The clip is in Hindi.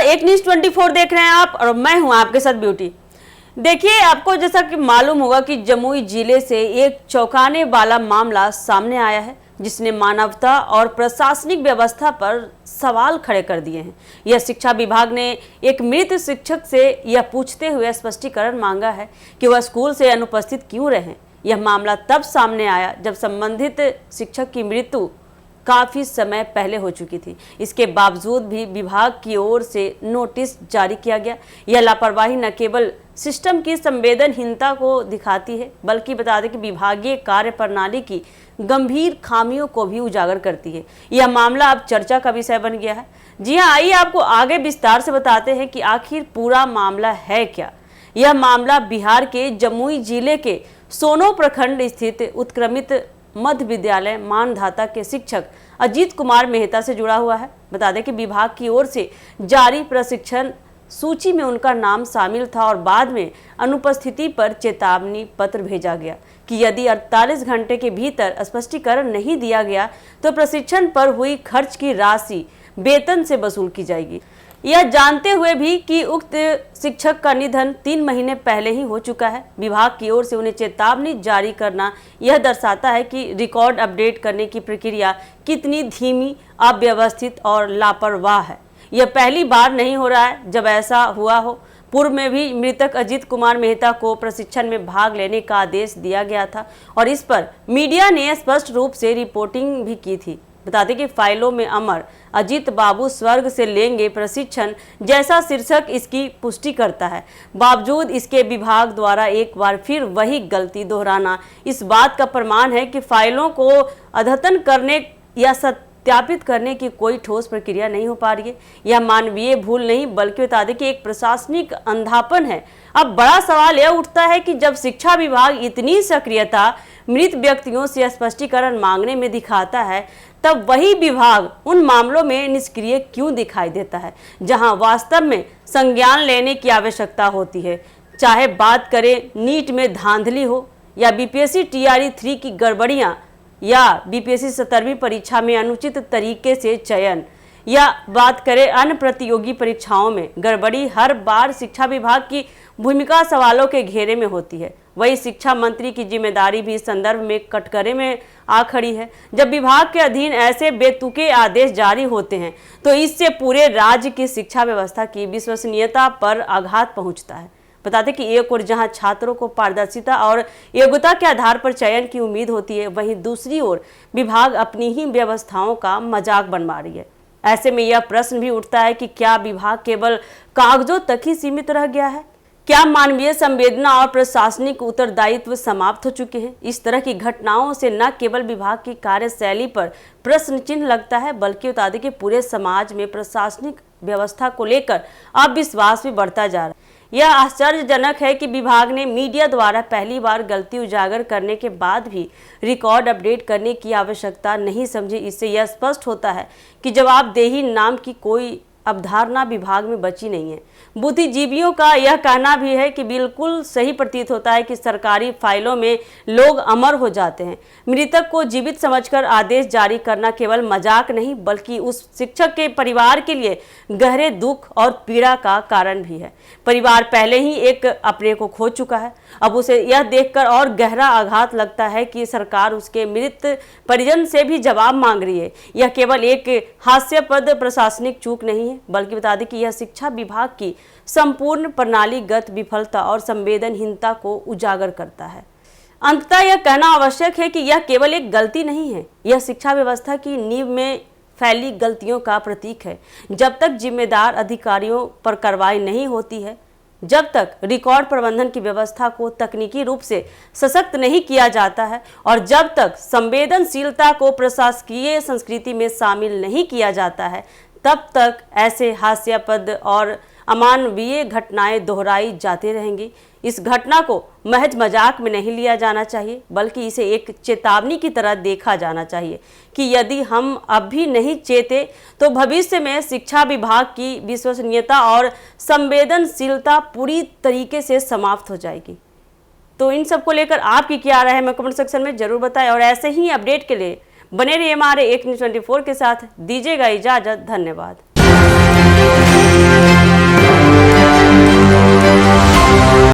एक न्यूज़ 24 देख रहे हैं आप और मैं हूं आपके साथ ब्यूटी। देखिए, आपको जैसा कि मालूम होगा कि जमुई जिले से एक चौंकाने वाला मामला सामने आया है जिसने मानवता और प्रशासनिक व्यवस्था पर सवाल खड़े कर दिए हैं। यह शिक्षा विभाग ने एक मृत शिक्षक से यह पूछते हुए स्पष्टीकरण मांगा है कि वह स्कूल से अनुपस्थित क्यों रहे। यह मामला तब सामने आया जब संबंधित शिक्षक की मृत्यु काफ़ी समय पहले हो चुकी थी। इसके बावजूद भी विभाग की ओर से नोटिस जारी किया गया। यह लापरवाही न केवल सिस्टम की संवेदनहीनता को दिखाती है बल्कि बता दें कि विभागीय कार्य प्रणाली की गंभीर खामियों को भी उजागर करती है। यह मामला अब चर्चा का विषय बन गया है। जी हाँ, आइए आपको आगे विस्तार से बताते हैं कि आखिर पूरा मामला है क्या। यह मामला बिहार के जमुई जिले के सोनो प्रखंड स्थित उत्क्रमित मध्य विद्यालय मानधाता के शिक्षक अजीत कुमार मेहता से जुड़ा हुआ है। बता दें कि विभाग की ओर से जारी प्रशिक्षण सूची में उनका नाम शामिल था और बाद में अनुपस्थिति पर चेतावनी पत्र भेजा गया कि यदि 48 घंटे के भीतर स्पष्टीकरण नहीं दिया गया तो प्रशिक्षण पर हुई खर्च की राशि वेतन से वसूल की जाएगी। यह जानते हुए भी कि उक्त शिक्षक का निधन 3 महीने पहले ही हो चुका है, विभाग की ओर से उन्हें चेतावनी जारी करना यह दर्शाता है कि रिकॉर्ड अपडेट करने की प्रक्रिया कितनी धीमी, अव्यवस्थित और लापरवाह है। यह पहली बार नहीं हो रहा है जब ऐसा हुआ हो। पूर्व में भी मृतक अजीत कुमार मेहता को प्रशिक्षण में भाग लेने का आदेश दिया गया था और इस पर मीडिया ने स्पष्ट रूप से रिपोर्टिंग भी की थी। बता दें कि फाइलों में अमर अजीत बाबू स्वर्ग से लेंगे प्रशिक्षण जैसा शीर्षक इसकी पुष्टि करता है। बावजूद इसके विभाग द्वारा एक बार फिर वही गलती दोहराना इस बात का प्रमाण है कि फाइलों को अद्यतन करने या सत्यापित करने की कोई ठोस प्रक्रिया नहीं हो पा रही है। यह मानवीय भूल नहीं बल्कि बता दें कि एक प्रशासनिक अंधापन है। अब बड़ा सवाल यह उठता है कि जब शिक्षा विभाग इतनी सक्रियता मृत व्यक्तियों से स्पष्टीकरण मांगने में दिखाता है तब वही विभाग उन मामलों में निष्क्रिय क्यों दिखाई देता है जहां वास्तव में संज्ञान लेने की आवश्यकता होती है। चाहे बात करें नीट में धांधली हो या बीपीएससी टीआरई 3 की गड़बड़ियां या बीपीएससी 17वीं परीक्षा में अनुचित तरीके से चयन या बात करें अन्य प्रतियोगी परीक्षाओं में गड़बड़ी, हर बार शिक्षा विभाग की भूमिका सवालों के घेरे में होती है। वही शिक्षा मंत्री की जिम्मेदारी भी इस संदर्भ में कटघरे में आ खड़ी है। जब विभाग के अधीन ऐसे बेतुके आदेश जारी होते हैं तो इससे पूरे राज्य की शिक्षा व्यवस्था की विश्वसनीयता पर आघात पहुंचता है। बता दें कि एक ओर जहां छात्रों को पारदर्शिता और योग्यता के आधार पर चयन की उम्मीद होती है, वहीं दूसरी ओर विभाग अपनी ही व्यवस्थाओं का मजाक बनवा रही है। ऐसे में यह प्रश्न भी उठता है कि क्या विभाग केवल कागजों तक ही सीमित रह गया है? क्या मानवीय संवेदना और प्रशासनिक उत्तरदायित्व समाप्त हो चुके हैं? इस तरह की घटनाओं से न केवल विभाग की कार्यशैली पर प्रश्न चिन्ह लगता है बल्कि बता दें कि पूरे समाज में प्रशासनिक व्यवस्था को लेकर अविश्वास भी बढ़ता जा रहा है। यह आश्चर्यजनक है कि विभाग ने मीडिया द्वारा पहली बार गलती उजागर करने के बाद भी रिकॉर्ड अपडेट करने की आवश्यकता नहीं समझी। इससे यह स्पष्ट होता है कि जवाबदेही नाम की कोई अवधारणा विभाग में बची नहीं है। बुद्धिजीवियों का यह कहना भी है कि बिल्कुल सही प्रतीत होता है कि सरकारी फाइलों में लोग अमर हो जाते हैं। मृतक को जीवित समझकर आदेश जारी करना केवल मजाक नहीं बल्कि उस शिक्षक के परिवार के लिए गहरे दुख और पीड़ा का कारण भी है। परिवार पहले ही एक अपने को खो चुका है, अब उसे यह देखकर और गहरा आघात लगता है कि सरकार उसके मृत परिजन से भी जवाब मांग रही है। यह केवल एक हास्यास्पद प्रशासनिक चूक नहीं है बल्कि बता दें कि यह शिक्षा विभाग की संपूर्ण प्रणालीगत विफलता और संवेदनहीनता को उजागर करता है। अंततः यह कहना आवश्यक है कि यह केवल एक गलती नहीं है, यह शिक्षा व्यवस्था की नींव में फैली गलतियों का प्रतीक है। जब तक जिम्मेदार अधिकारियों पर कार्रवाई नहीं होती है, जब तक रिकॉर्ड प्रबंधन की व्यवस्था को तकनीकी रूप से सशक्त नहीं किया जाता है और जब तक संवेदनशीलता को प्रशासकीय संस्कृति में शामिल नहीं किया जाता है, तब तक ऐसे हास्यास्पद और अमानवीय घटनाएं दोहराई जाती रहेंगी। इस घटना को महज मजाक में नहीं लिया जाना चाहिए बल्कि इसे एक चेतावनी की तरह देखा जाना चाहिए कि यदि हम अब भी नहीं चेते तो भविष्य में शिक्षा विभाग की विश्वसनीयता और संवेदनशीलता पूरी तरीके से समाप्त हो जाएगी। तो इन सब को लेकर आपकी क्या राय है, मैं कमेंट सेक्शन में जरूर बताएं और ऐसे ही अपडेट के लिए बने रहिए हमारे एक न्यूज़ 24 के साथ। दीजिएगा इजाजत, धन्यवाद।